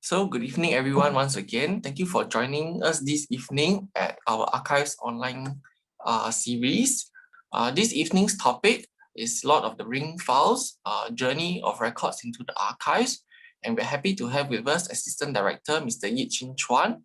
So good evening, everyone, once again. Thank you for joining us this evening at our Archives Online series. This evening's topic is Lord of the Ring Files, Journey of Records into the Archives. And we're happy to have with us Assistant Director, Mr. Chuan,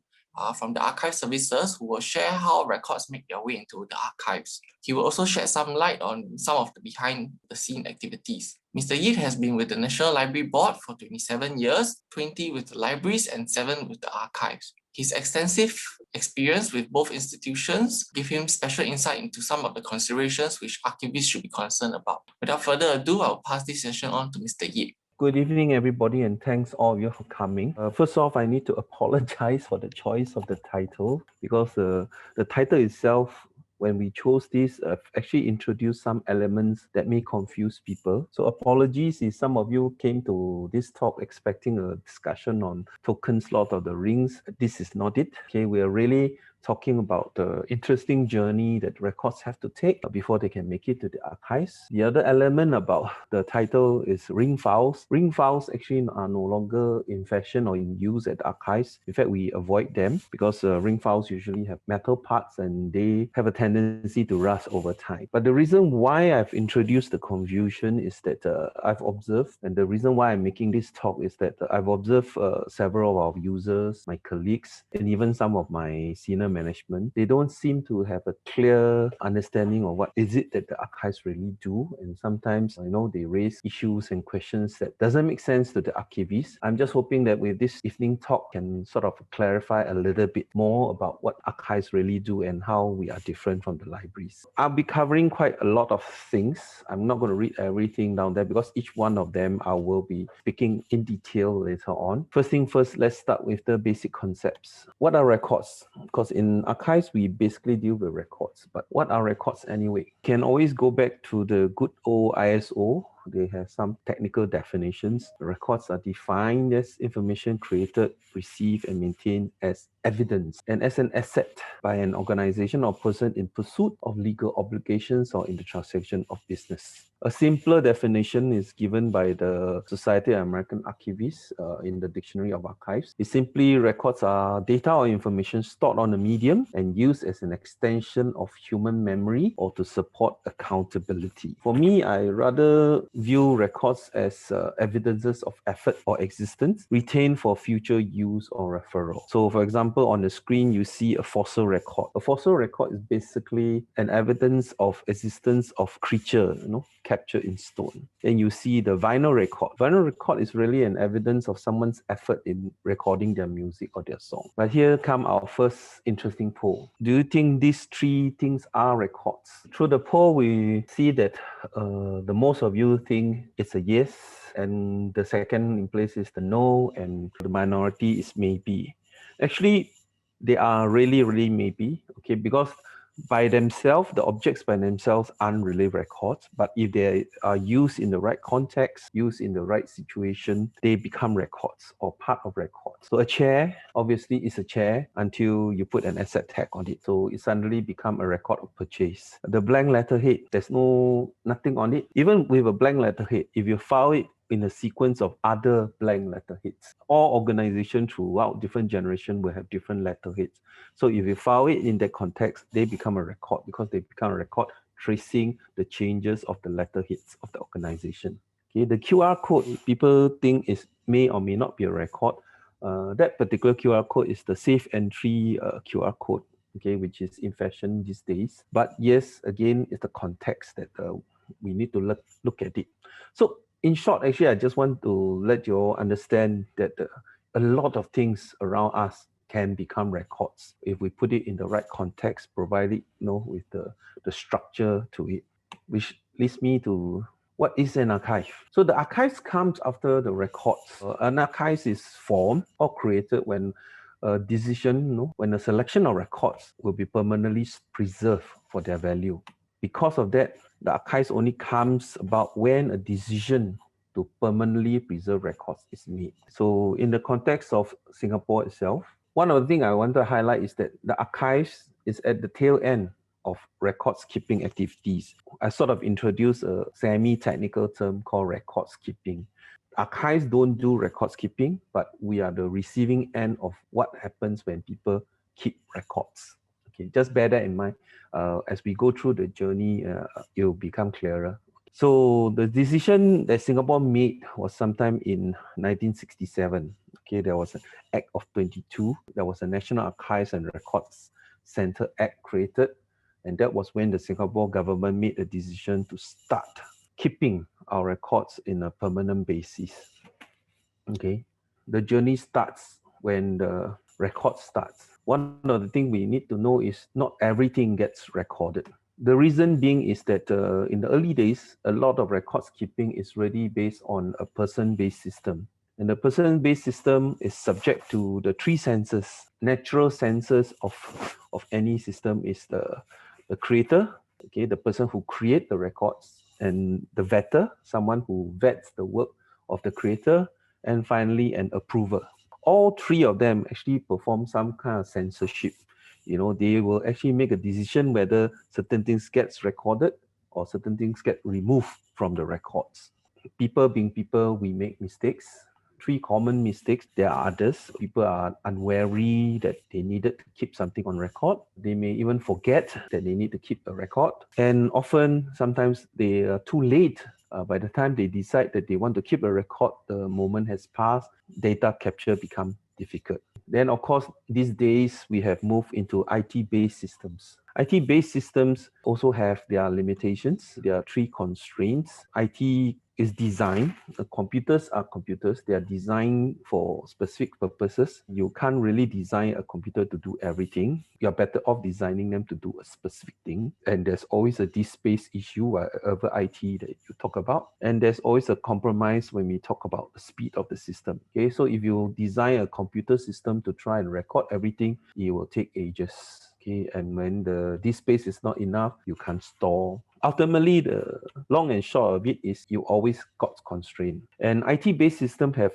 from the Archive Services, who will share how records make their way into the archives. He will also shed some light on some of the behind-the-scene activities. Mr. Yit has been with the National Library Board for 27 years, 20 with the libraries and 7 with the archives. His extensive experience with both institutions give him special insight into some of the considerations which archivists should be concerned about. Without further ado, I'll pass this session on to Mr. Yit. Good evening, everybody, and thanks all of you for coming. First off, I need to apologize for the choice of the title because the title itself, when we chose this, actually introduced some elements that may confuse people. So apologies if some of you came to this talk expecting a discussion on tokens, Lord of the Rings. This is not it. Okay, we are really talking about the interesting journey that records have to take before they can make it to the archives. The other element about the title is ring files. Ring files actually are no longer in fashion or in use at archives. In fact, we avoid them because ring files usually have metal parts and they have a tendency to rust over time. But the reason why I've introduced the confusion is that I've observed, and the reason why I'm making this talk is that I've observed several of our users, my colleagues, and even some of my senior management, they don't seem to have a clear understanding of what is it that the archives really do. And sometimes, they raise issues and questions that doesn't make sense to the archivists. I'm just hoping that with this evening talk can sort of clarify a little bit more about what archives really do and how we are different from the libraries. I'll be covering quite a lot of things. I'm not going to read everything down there because each one of them I will be speaking in detail later on. First thing first, let's start with the basic concepts. What are records? Because in archives, we basically deal with records. But what are records anyway? Can always go back to the good old ISO. They have some technical definitions. Records are defined as information created, received, and maintained as evidence and as an asset by an organization or person in pursuit of legal obligations or in the transaction of business. A simpler definition is given by the Society of American Archivists in the Dictionary of Archives. It's simply records are data or information stored on a medium and used as an extension of human memory or to support accountability. For me, I rather view records as evidences of effort or existence retained for future use or referral. So for example, on the screen, you see a fossil record. A fossil record is basically an evidence of existence of creature, captured in stone. Then you see the vinyl record. Vinyl record is really an evidence of someone's effort in recording their music or their song. But here come our first interesting poll. Do you think these three things are records? Through the poll, we see that the most of you think it's a yes, and the second in place is the no, and the minority is maybe. Actually, they are really maybe, okay, because by themselves, the objects by themselves aren't really records, but if they are used in the right context, used in the right situation, they become records or part of records. So a chair obviously is a chair until you put an asset tag on it. So it suddenly become a record of purchase. The blank letterhead, there's nothing on it. Even with a blank letterhead, if you file it in a sequence of other blank letterheads. All organizations throughout different generations will have different letterheads. So if you file it in that context, they become a record because they become a record tracing the changes of the letterheads of the organization. Okay, the QR code, people think may or may not be a record. That particular QR code is the safe entry QR code, okay, which is in fashion these days. But yes, again, it's the context that we need to look at it. So in short, actually, I just want to let you all understand that a lot of things around us can become records if we put it in the right context, provided with the structure to it, which leads me to what is an archive. So the archives comes after the records. An archive is formed or created when a decision, when a selection of records will be permanently preserved for their value. Because of that, the archives only comes about when a decision to permanently preserve records is made. So in the context of Singapore itself, one of the things I want to highlight is that the archives is at the tail end of records keeping activities. I sort of introduced a semi-technical term called records keeping. archives don't do records keeping, but we are the receiving end of what happens when people keep records. Okay, just bear that in mind. As we go through the journey, it will become clearer. So the decision that Singapore made was sometime in 1967. Okay, there was an Act of 22. There was a National Archives and Records Center Act created, and that was when the Singapore government made a decision to start keeping our records in a permanent basis. Okay, the journey starts when the record starts. One of the things we need to know is not everything gets recorded. The reason being is that in the early days, a lot of records keeping is really based on a person-based system. And the person-based system is subject to the three senses. Natural senses of any system is the creator, okay, the person who create the records, and the vetter, someone who vets the work of the creator, and finally an approver. All three of them actually perform some kind of censorship. You know, they will actually make a decision whether certain things gets recorded or certain things get removed from the records. People being people, we make mistakes. Three common mistakes. There are others. People are unwary that they needed to keep something on record. They may even forget that they need to keep a record. And often, sometimes they are too late. By the time they decide that they want to keep a record, the moment has passed. Data capture become difficult. Then, of course, these days we have moved into IT-based systems. IT-based systems also have their limitations. There are three constraints. IT is designed. Computers are computers. They are designed for specific purposes. You can't really design a computer to do everything. You're better off designing them to do a specific thing. And there's always a disk space issue, whatever IT that you talk about. And there's always a compromise when we talk about the speed of the system. Okay, so if you design a computer system to try and record everything, it will take ages. Okay, and when the disk space is not enough, you can't store. Ultimately, the long and short of it is you always got constrained. And IT-based systems have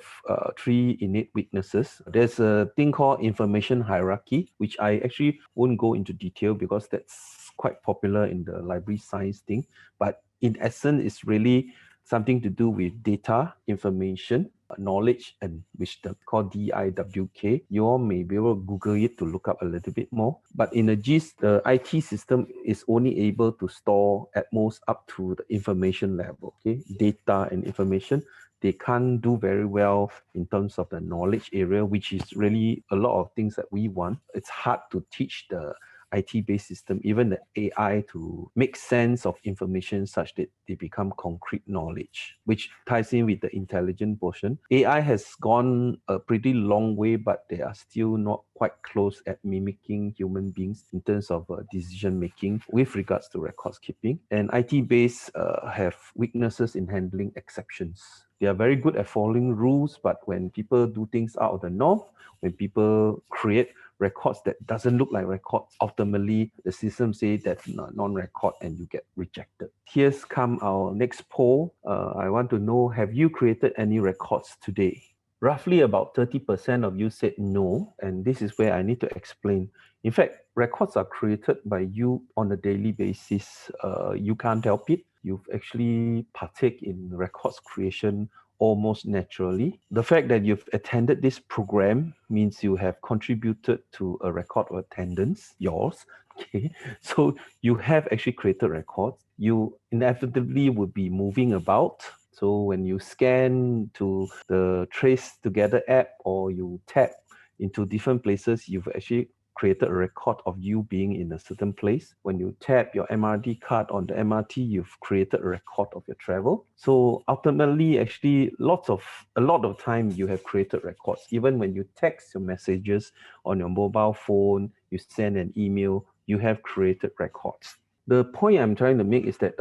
three innate weaknesses. There's a thing called information hierarchy, which I actually won't go into detail because that's quite popular in the library science thing. But in essence, it's really something to do with data, information, knowledge, and wisdom, called DIWK. You all may be able to Google it to look up a little bit more. But in a gist, the IT system is only able to store at most up to the information level, okay? Data and information. They can't do very well in terms of the knowledge area, which is really a lot of things that we want. It's hard to teach the IT-based system, even the AI, to make sense of information such that they become concrete knowledge, which ties in with the intelligent portion. AI has gone a pretty long way, but they are still not quite close at mimicking human beings in terms of decision making with regards to records keeping. And IT-based have weaknesses in handling exceptions. They are very good at following rules, but when people do things out of the norm, when people create records that doesn't look like records, ultimately the system say that's non-record and you get rejected. Here's come our next poll. I want to know, have you created any records today? Roughly about 30% of you said no, and this is where I need to explain. In fact, records are created by you on a daily basis. You can't help it. You've actually partake in records creation almost naturally. The fact that you've attended this program means you have contributed to a record of attendance, yours. Okay, so you have actually created records. You inevitably would be moving about. So when you scan to the Trace Together app or you tap into different places, you've actually created a record of you being in a certain place. When you tap your MRT card on the MRT, you've created a record of your travel. So ultimately, actually, a lot of time you have created records. Even when you text your messages on your mobile phone, you send an email, you have created records. The point I'm trying to make is that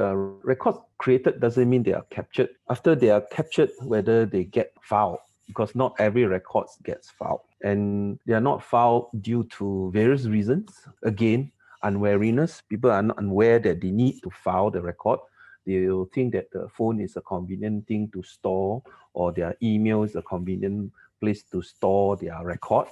records created doesn't mean they are captured. After they are captured, whether they get filed, because not every record gets filed. And they are not filed due to various reasons. Again, unwariness. People are not aware that they need to file the record. They will think that the phone is a convenient thing to store, or their email is a convenient place to store their record.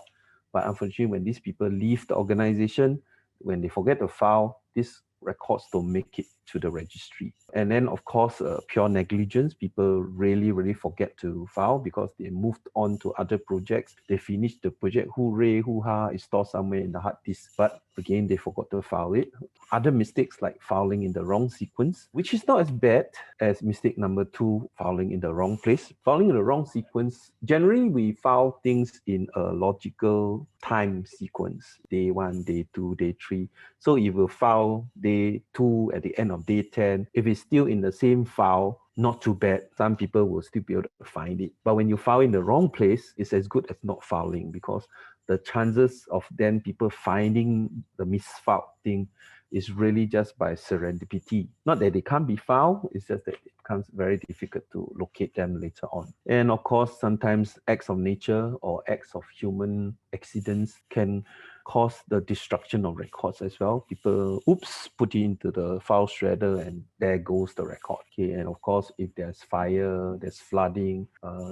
But unfortunately, when these people leave the organization, when they forget to file, this records don't make it to the registry. And then, of course, pure negligence. People really forget to file because they moved on to other projects. They finished the project, hooray, hoo-ha, it's stored somewhere in the hard disk. But again, they forgot to file it. Other mistakes like filing in the wrong sequence, which is not as bad as mistake number 2, filing in the wrong place. Filing in the wrong sequence, generally we file things in a logical time sequence. Day 1, day 2, day 3. So if you file day 2 at the end of day 10, if it's still in the same file, not too bad. Some people will still be able to find it. But when you file in the wrong place, it's as good as not filing, because the chances of then people finding the misfiled thing is really just by serendipity. Not that they can't be found, it's just that it becomes very difficult to locate them later on. And of course, sometimes acts of nature or acts of human accidents can cause the destruction of records as well. People, oops, put it into the file shredder and there goes the record. Okay, and of course, if there's fire, there's flooding,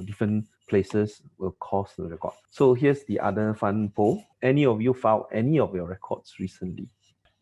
different places will cause the record. So here's the other fun poll. Any of you filed any of your records recently?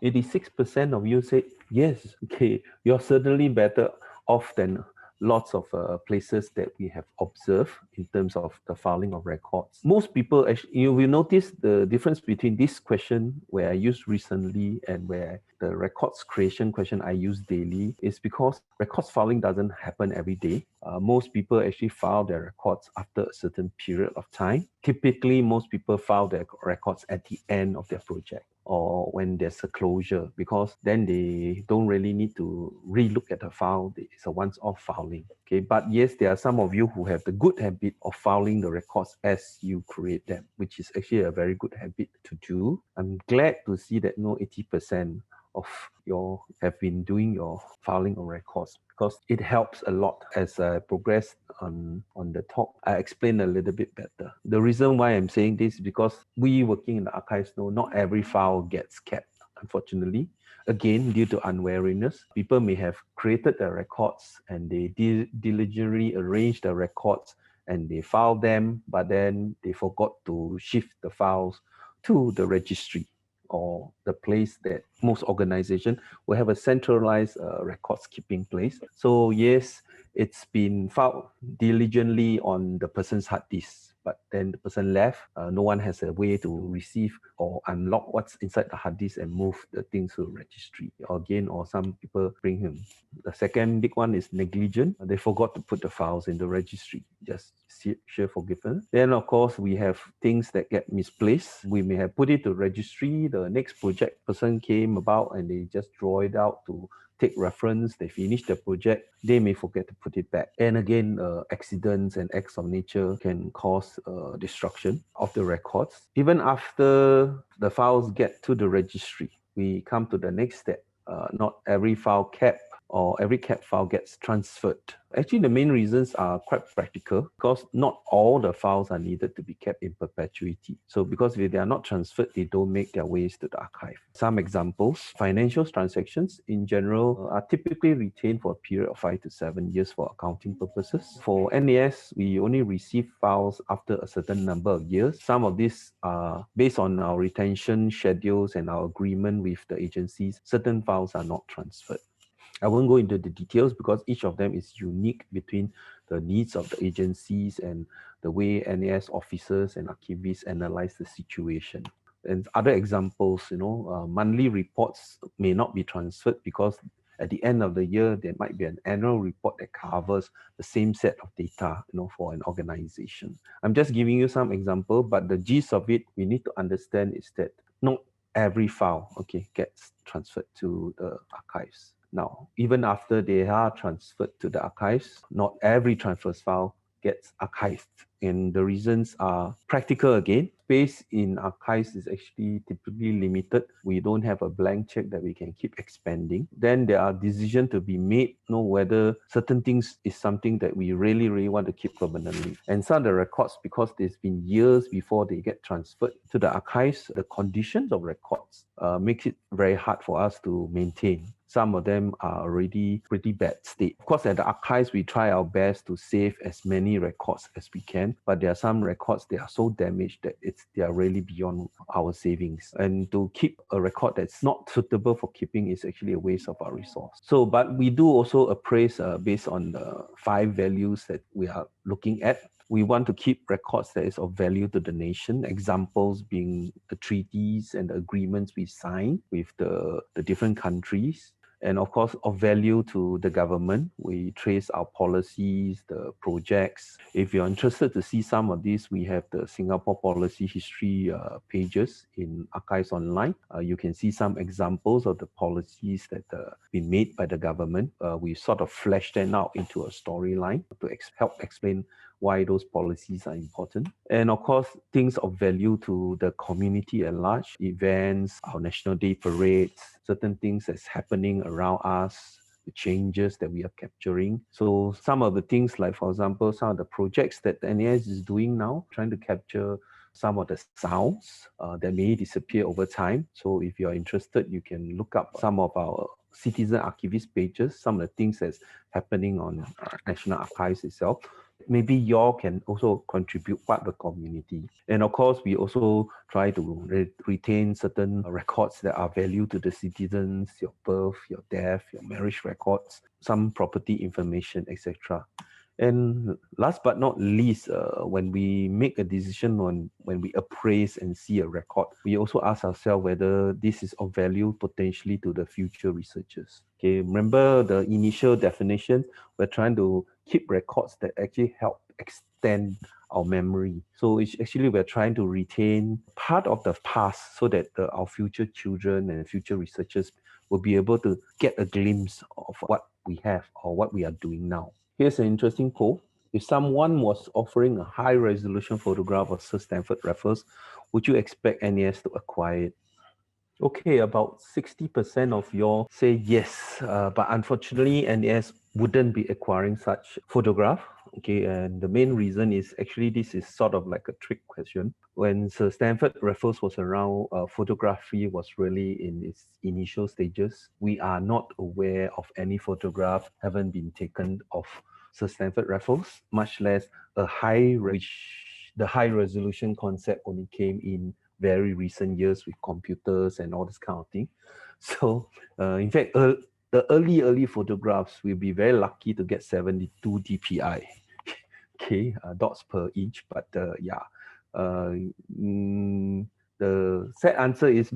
86% of you said yes. Okay, you're certainly better off than lots of places that we have observed in terms of the filing of records. Most people, actually, you will notice the difference between this question where I used recently and where the records creation question I use daily is because records filing doesn't happen every day. Most people actually file their records after a certain period of time. Typically, most people file their records at the end of their project or when there's a closure, because then they don't really need to re-look at the file. It's a once-off filing. Okay, but yes, there are some of you who have the good habit of filing the records as you create them, which is actually a very good habit to do. I'm glad to see that 80% of your have been doing your filing of records, because it helps a lot. As I progress on the talk, I explain a little bit better. The reason why I'm saying this is because we working in the archives know not every file gets kept, unfortunately. Again, due to unwariness, people may have created the records and they diligently arrange the records and they file them, but then they forgot to shift the files to the registry, or the place that most organizations will have a centralized records keeping place. So yes, it's been filed diligently on the person's hard disk, but then the person left. No one has a way to receive or unlock what's inside the hard disk and move the things to the registry. Again, or some people bring him. The second big one is negligent. They forgot to put the files in the registry. Just sheer forgiveness. Then of course we have things that get misplaced. We may have put it to registry. The next project person came about and they just draw it out to take reference. They finish the project. They may forget to put it back. And again, accidents and acts of nature can cause destruction of the records. Even after the files get to the registry, we come to the next step. Not every file kept or every kept file gets transferred. Actually, the main reasons are quite practical, because not all the files are needed to be kept in perpetuity. So because if they are not transferred, they don't make their ways to the archive. Some examples: financial transactions in general are typically retained for a period of 5 to 7 years for accounting purposes. For NAS, we only receive files after a certain number of years. Some of these are based on our retention schedules and our agreement with the agencies. Certain files are not transferred. I won't go into the details because each of them is unique between the needs of the agencies and the way NAS officers and archivists analyze the situation. And other examples, monthly reports may not be transferred because at the end of the year, there might be an annual report that covers the same set of data, for an organization. I'm just giving you some example, but the gist of it, we need to understand is that not every file, gets transferred to the archives. Now, even after they are transferred to the archives, not every transfer file gets archived. And the reasons are practical again. Space in archives is actually typically limited. We don't have a blank check that we can keep expanding. Then there are decisions to be made, whether certain things is something that we really, really want to keep permanently. And some of the records, because there's been years before they get transferred to the archives, the conditions of records makes it very hard for us to maintain. some of them are already pretty bad state. Of course, at the archives, we try our best to save as many records as we can, but there are some records that are so damaged that they are really beyond our savings. And to keep a record that's not suitable for keeping is actually a waste of our resource. So, but we do also appraise based on the 5 values that we are looking at. We want to keep records that is of value to the nation, examples being the treaties and the agreements we sign with the different countries. And of course, of value to the government. We trace our policies, the projects. If you're interested to see some of these, we have the Singapore policy history pages in Archives Online. You can see some examples of the policies that have been made by the government. We sort of flesh them out into a storyline to help explain why those policies are important. And of course, things of value to the community at large, events, our National Day parades, certain things that's happening around us, the changes that we are capturing. So some of the things like, for example, some of the projects that the NAS is doing now, trying to capture some of the sounds that may disappear over time. So if you're interested, you can look up some of our citizen archivist pages, some of the things that's happening on National Archives itself. Maybe you all can also contribute part of the community. And of course, we also try to retain certain records that are value to the citizens, your birth, your death, your marriage records, some property information, etc. And last but not least, when we make a decision when we appraise and see a record, we also ask ourselves whether this is of value potentially to the future researchers. Okay, remember the initial definition, we're trying to keep records that actually help extend our memory. So it's actually we're trying to retain part of the past so that our future children and future researchers will be able to get a glimpse of what we have or what we are doing now. Here's an interesting quote. If someone was offering a high-resolution photograph of Sir Stamford Raffles, would you expect NAS to acquire it? Okay, about 60% of you all say yes, but unfortunately, NAS wouldn't be acquiring such photograph. Okay, and the main reason is actually this is sort of like a trick question. When Sir Stamford Raffles was around, photography was really in its initial stages. We are not aware of any photograph haven't been taken of Sir Stamford Raffles, much less a the high resolution concept only came in very recent years with computers and all this kind of thing. So in fact, the early photographs, we'll be very lucky to get 72 dpi, okay, dots per inch. But the sad answer is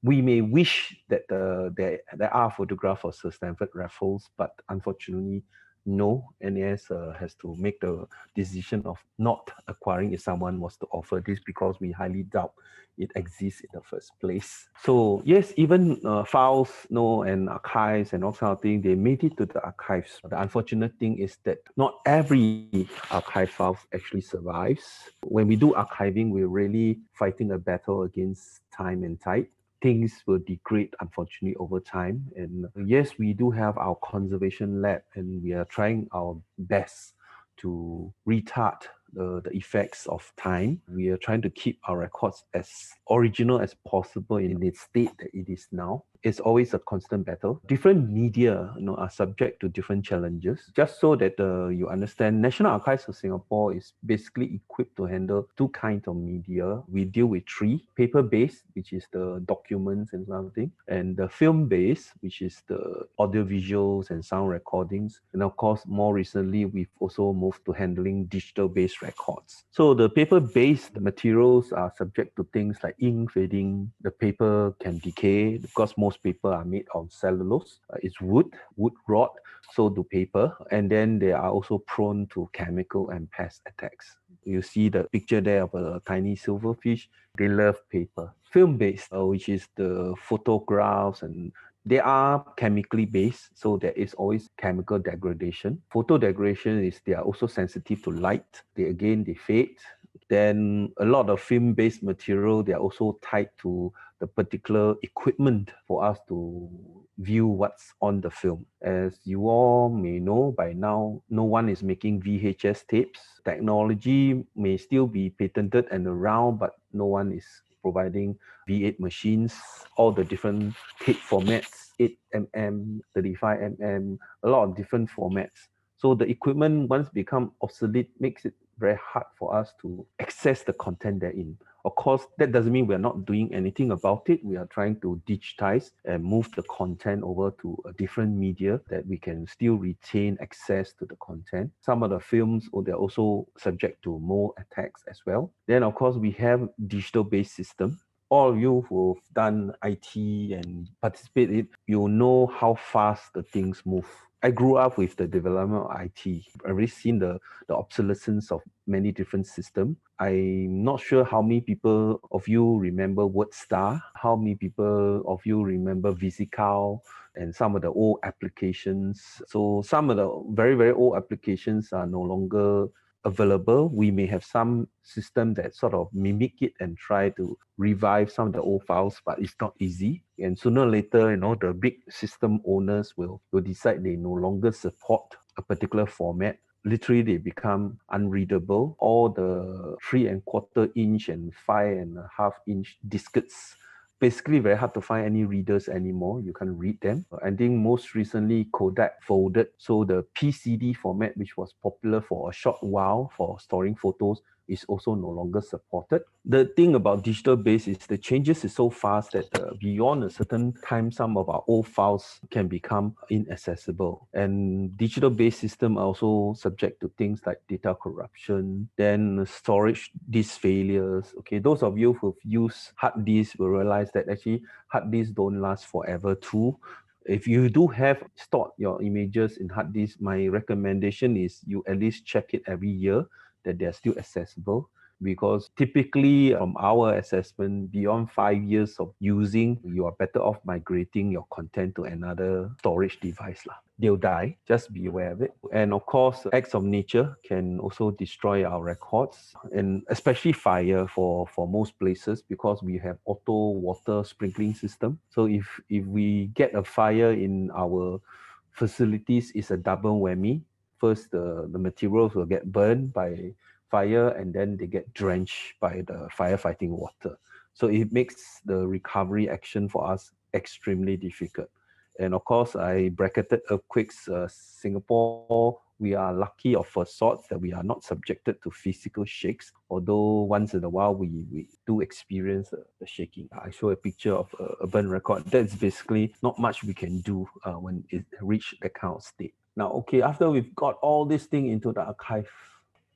we may wish that there are photographs of Sir Stamford Raffles, but unfortunately, no. NAS has to make the decision of not acquiring if someone was to offer this, because we highly doubt it exists in the first place. So yes, even files, and archives and all kind of things, they made it to the archives. The unfortunate thing is that not every archive file actually survives. When we do archiving, we're really fighting a battle against time and tide. Things will degrade, unfortunately, over time. And yes, we do have our conservation lab, and we are trying our best to retard the effects of time. We are trying to keep our records as original as possible in its state that it is now. It's always a constant battle. Different media, are subject to different challenges. Just so that you understand, National Archives of Singapore is basically equipped to handle 2 kinds of media. We deal with 3: paper-based, which is the documents and something, and the film-based, which is the audio visuals and sound recordings. And of course, more recently, we've also moved to handling digital-based records. So the paper-based materials are subject to things like ink fading. The paper can decay because most paper are made of cellulose. It's wood rot, so do paper. And then they are also prone to chemical and pest attacks. You see the picture there of a tiny silverfish. They love paper. Film-based, which is the photographs, and they are chemically based, so there is always chemical degradation. Photo degradation is they are also sensitive to light. They fade. Then a lot of film-based material, they are also tied to the particular equipment for us to view what's on the film. As you all may know by now, no one is making VHS tapes. Technology may still be patented and around, but no one is providing V8 machines, all the different tape formats, 8mm, 35mm, a lot of different formats. So the equipment once become obsolete makes it very hard for us to access the content therein. Of course, that doesn't mean we're not doing anything about it. We are trying to digitize and move the content over to a different media that we can still retain access to the content. Some of the films, they're also subject to more attacks as well. Then, of course, we have digital-based system. All of you who've done IT and participate in it, you know how fast the things move. I grew up with the development of IT. I've already seen the obsolescence of many different systems. I'm not sure how many people of you remember WordStar, how many people of you remember VisiCal, and some of the old applications. So some of the very, very old applications are no longer available. We may have some system that sort of mimic it and try to revive some of the old files, but it's not easy. And sooner or later, the big system owners will decide they no longer support a particular format. Literally, they become unreadable. All the 3.25 inch and 5.5 inch diskettes, basically very hard to find any readers anymore. You can't read them. I think most recently Kodak folded. So the PCD format, which was popular for a short while for storing photos, is also no longer supported. The thing about digital base is the changes is so fast that beyond a certain time, some of our old files can become inaccessible. And digital based system are also subject to things like data corruption, then storage disk failures. Okay, those of you who've used hard disks will realize that actually hard disks don't last forever too. If you do have stored your images in hard disk, my recommendation is you at least check it every year that they're still accessible, because typically from our assessment, beyond 5 years of using, you are better off migrating your content to another storage device. They'll die, just be aware of it. And of course, acts of nature can also destroy our records, and especially fire for most places, because we have auto water sprinkling system. So if we get a fire in our facilities, it's a double whammy. First, the materials will get burned by fire, and then they get drenched by the firefighting water. So it makes the recovery action for us extremely difficult. And of course, I bracketed earthquakes. Singapore, we are lucky of a sort that we are not subjected to physical shakes, although once in a while we do experience the shaking. I show a picture of a burn record. That's basically not much we can do when it reached that kind of state. Now, okay, after we've got all this thing into the archive,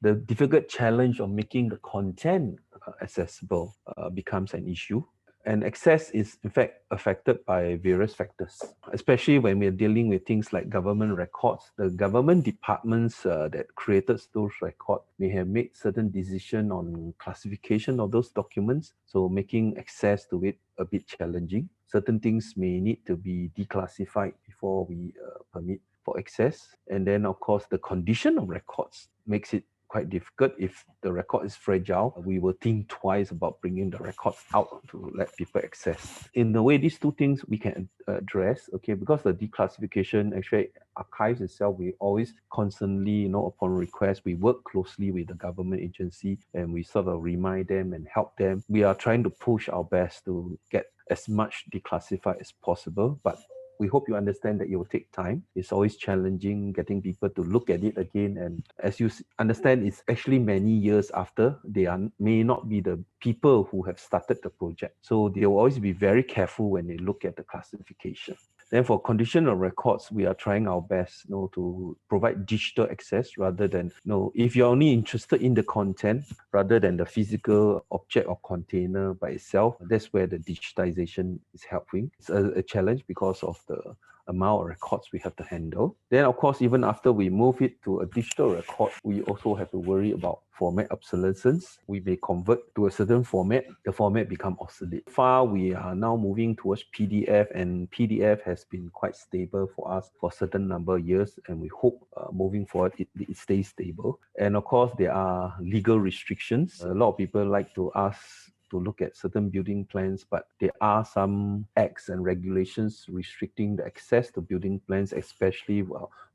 the difficult challenge of making the content accessible becomes an issue. And access is in fact affected by various factors, especially when we're dealing with things like government records. The government departments that created those records may have made certain decisions on classification of those documents, so making access to it a bit challenging. Certain things may need to be declassified before we permit for access. And then, of course, the condition of records makes it quite difficult. If the record is fragile, we will think twice about bringing the records out to let people access. In a way, these two things we can address, okay, because the declassification, actually, archives itself, we always constantly, upon request, we work closely with the government agency and we sort of remind them and help them. We are trying to push our best to get as much declassified as possible, but we hope you understand that it will take time. It's always challenging getting people to look at it again. And as you understand, it's actually many years after. They may not be the people who have started the project. So they will always be very careful when they look at the classification. Then for condition of records, we are trying our best to provide digital access rather than, if you're only interested in the content rather than the physical object or container by itself, that's where the digitization is helping. It's a challenge because of the amount of records we have to handle. Then, of course, even after we move it to a digital record, we also have to worry about format obsolescence. We may convert to a certain format, the format become obsolete. Far, we are now moving towards PDF, and PDF has been quite stable for us for a certain number of years, and we hope moving forward it stays stable. And of course, there are legal restrictions. A lot of people like to ask to look at certain building plans, but there are some acts and regulations restricting the access to building plans, especially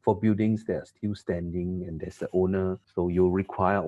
for buildings that are still standing and there's the owner. So you require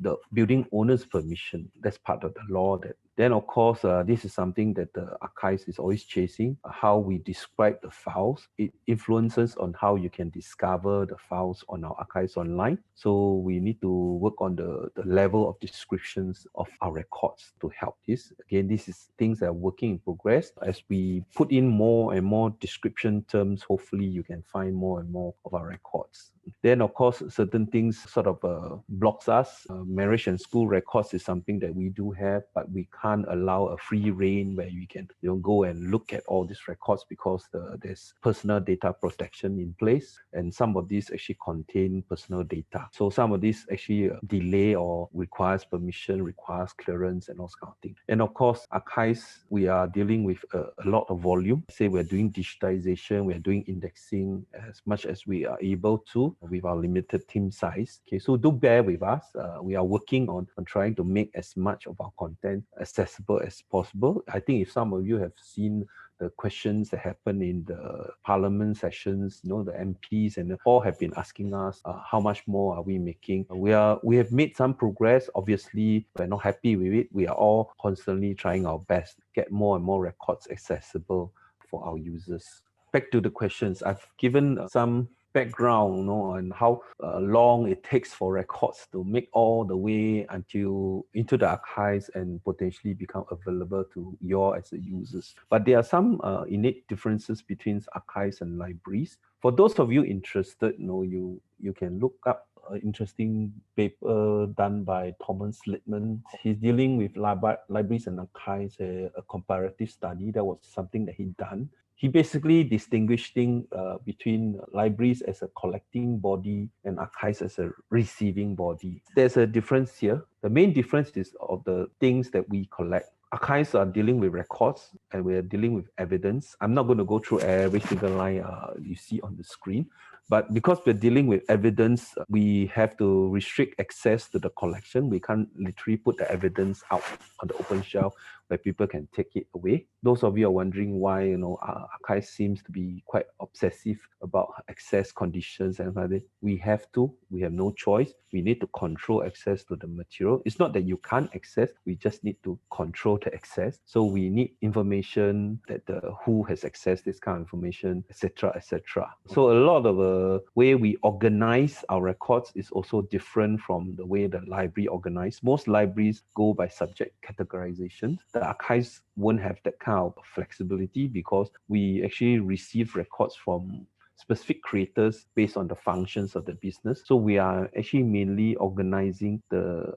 the building owner's permission. That's part of the law. Then, of course, this is something that the archives is always chasing. How we describe the files, it influences on how you can discover the files on our archives online. So we need to work on the level of descriptions of our records to help this. Again, this is things that are working in progress. As we put in more and more description terms, hopefully you can find more and more of our records. Then, of course, certain things sort of blocks us. Marriage and school records is something that we do have, but we can't allow a free reign where you can go and look at all these records because there's personal data protection in place, and some of these actually contain personal data. So some of these actually delay or requires permission, requires clearance, and all kind of things. And of course, archives, we are dealing with a lot of volume. Say we're doing digitization, we're doing indexing as much as we are able to with our limited team size. Okay, so do bear with us. We are working on trying to make as much of our content accessible as possible. I think if some of you have seen the questions that happen in the parliament sessions, the MPs and all have been asking us how much more are we making. We have made some progress. Obviously, we're not happy with it. We are all constantly trying our best to get more and more records accessible for our users. Back to the questions. I've given some background on how long it takes for records to make all the way into the archives and potentially become available to you as the users. But there are some innate differences between archives and libraries. For those of you interested, you can look up an interesting paper done by Thomas Littman. He's dealing with libraries and archives, a comparative study. That was something that he done. He basically distinguished between libraries as a collecting body and archives as a receiving body. There's a difference here. The main difference is of the things that we collect. Archives are dealing with records and we're dealing with evidence. I'm not going to go through every single line you see on the screen, but because we're dealing with evidence, we have to restrict access to the collection. We can't literally put the evidence out on the open shelf where people can take it away. Those of you are wondering why archives seems to be quite obsessive about access conditions and like that. We have no choice. We need to control access to the material. It's not that you can't access, we just need to control the access. So we need information that who has accessed this kind of information, etc., etc. So a lot of the way we organize our records is also different from the way the library organize. Most libraries go by subject categorization. The archives won't have that kind of flexibility because we actually receive records from specific creators based on the functions of the business. So we are actually mainly organizing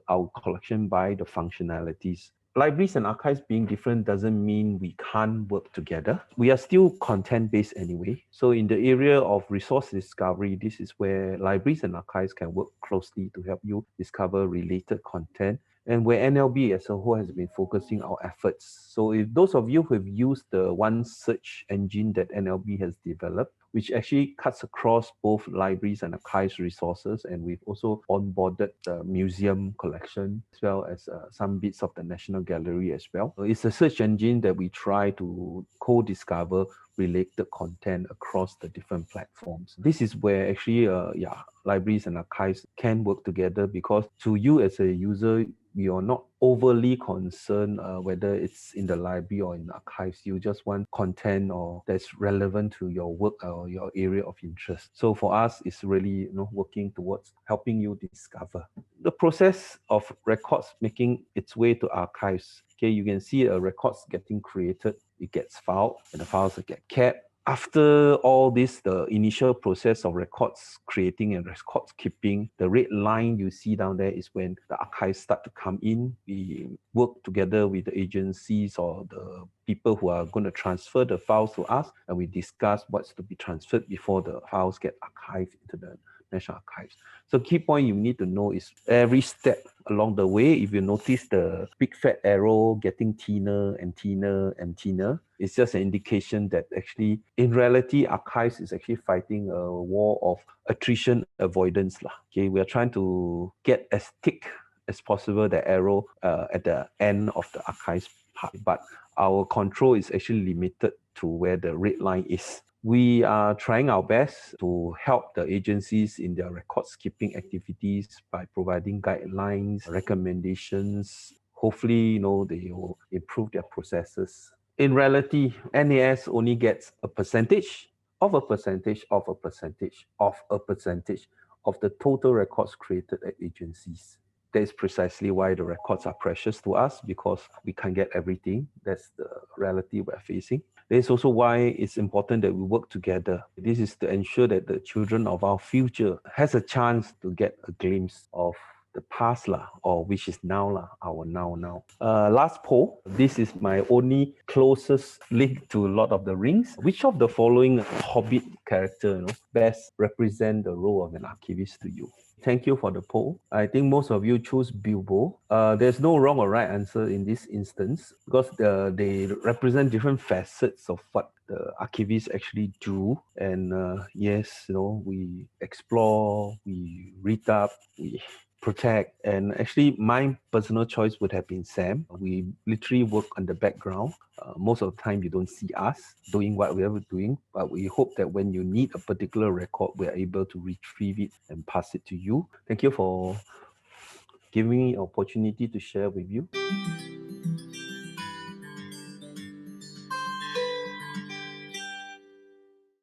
our collection by the functionalities. Libraries and archives being different doesn't mean we can't work together. We are still content-based anyway. So in the area of resource discovery, this is where libraries and archives can work closely to help you discover related content, and where NLB as a whole has been focusing our efforts. So if those of you who have used the one search engine that NLB has developed, which actually cuts across both libraries and archives resources, and we've also onboarded the museum collection as well as some bits of the National Gallery as well. So it's a search engine that we try to co-discover related content across the different platforms. This is where actually, libraries and archives can work together, because to you as a user, you're not overly concerned whether it's in the library or in the archives. You just want content or that's relevant to your work or your area of interest. So for us, it's really working towards helping you discover. The process of records making its way to archives. Okay, you can see records getting created, it gets filed, and the files get kept. After all this, the initial process of records creating and records keeping, the red line you see down there is when the archives start to come in. We work together with the agencies or the people who are going to transfer the files to us, and we discuss what's to be transferred before the files get archived into the National Archives. So key point you need to know is every step along the way, if you notice the big fat arrow getting thinner and thinner and thinner, it's just an indication that actually, in reality, archives is actually fighting a war of attrition avoidance. Okay, we are trying to get as thick as possible the arrow at the end of the archives part, but our control is actually limited to where the red line is. We are trying our best to help the agencies in their records keeping activities by providing guidelines, recommendations. Hopefully, they will improve their processes. In reality, NAS only gets a percentage of a percentage of a percentage of a percentage of the total records created at agencies. That is precisely why the records are precious to us, because we can't get everything. That's the reality we're facing. That is also why it's important that we work together. This is to ensure that the children of our future has a chance to get a glimpse of the past or which is now our now. Last poll. This is my only closest link to Lord of the Rings. Which of the following Hobbit character best represent the role of an archivist to you? Thank you for the poll. I think most of you choose Bilbo. There's no wrong or right answer in this instance, because they represent different facets of what the archivists actually do. And yes, we explore, we read up, we protect. And actually, my personal choice would have been Sam. We literally work on the background. Most of the time, you don't see us doing what we are doing, but we hope that when you need a particular record, we are able to retrieve it and pass it to you. Thank you for giving me an opportunity to share with you.